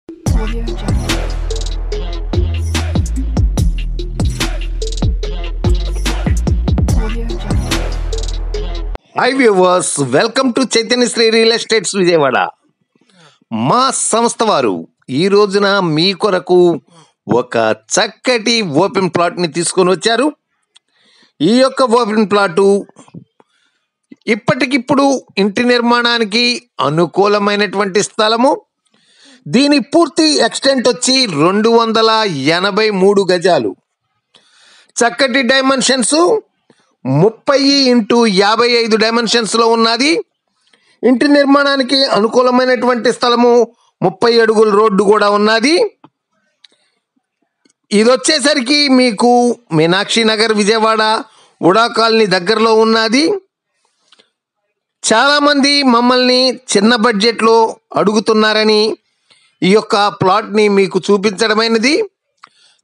Audio Jungle. Audio Jungle. Hi viewers, welcome to Chaitanya Sri real estates Vijayawada. మా సంస్థ వారు ఈ రోజున మీ కొరకు ఒక చక్కటి ఓపెన్ ప్లాట్ని తీసుకొని వచ్చారు. ఈ యొక్క ఓపెన్ ప్లాటు ఇప్పటికిప్పుడు ఇంటి నిర్మాణానికి అనుకూలమైనటువంటి స్థలము. దీని పూర్తి ఎక్స్టెంట్ వచ్చి 283 గజాలు. చక్కటి డైమెన్షన్స్ 30x55 డైమెన్షన్స్లో ఉన్నది. ఇంటి నిర్మాణానికి అనుకూలమైనటువంటి స్థలము, 30 అడుగుల రోడ్డు కూడా ఉన్నది. ఇది వచ్చేసరికి మీకు మీనాక్షి నగర్ విజయవాడ ఉడా కాలనీ దగ్గరలో ఉన్నది. చాలామంది మమ్మల్ని చిన్న బడ్జెట్లో అడుగుతున్నారని ఈ యొక్క ప్లాట్ని మీకు చూపించడమైనది.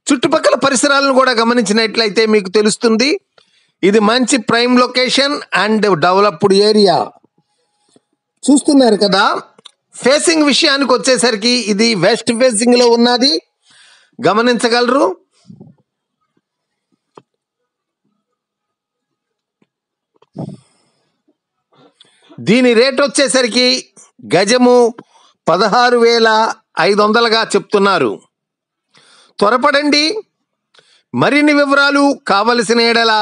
చుట్టుపక్కల పరిసరాలను కూడా గమనించినట్లయితే మీకు తెలుస్తుంది. ఇది మంచి prime location and developed area. చూస్తున్నారు కదా. ఫేసింగ్ విషయానికి వచ్చేసరికి ఇది వెస్ట్ ఫేసింగ్లో ఉన్నది, గమనించగలరు. దీని రేట్ వచ్చేసరికి గజము 16,500గా చెప్తున్నారు. త్వరపడండి. మరిన్ని వివరాలు కావలసిన ఎడల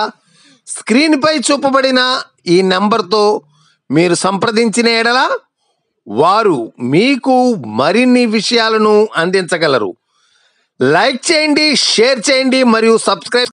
స్క్రీన్పై చూపబడిన ఈ నెంబర్తో మీరు సంప్రదించిన ఎడల వారు మీకు మరిన్ని విషయాలను అందించగలరు. లైక్ చేయండి, షేర్ చేయండి మరియు సబ్స్క్రైబ్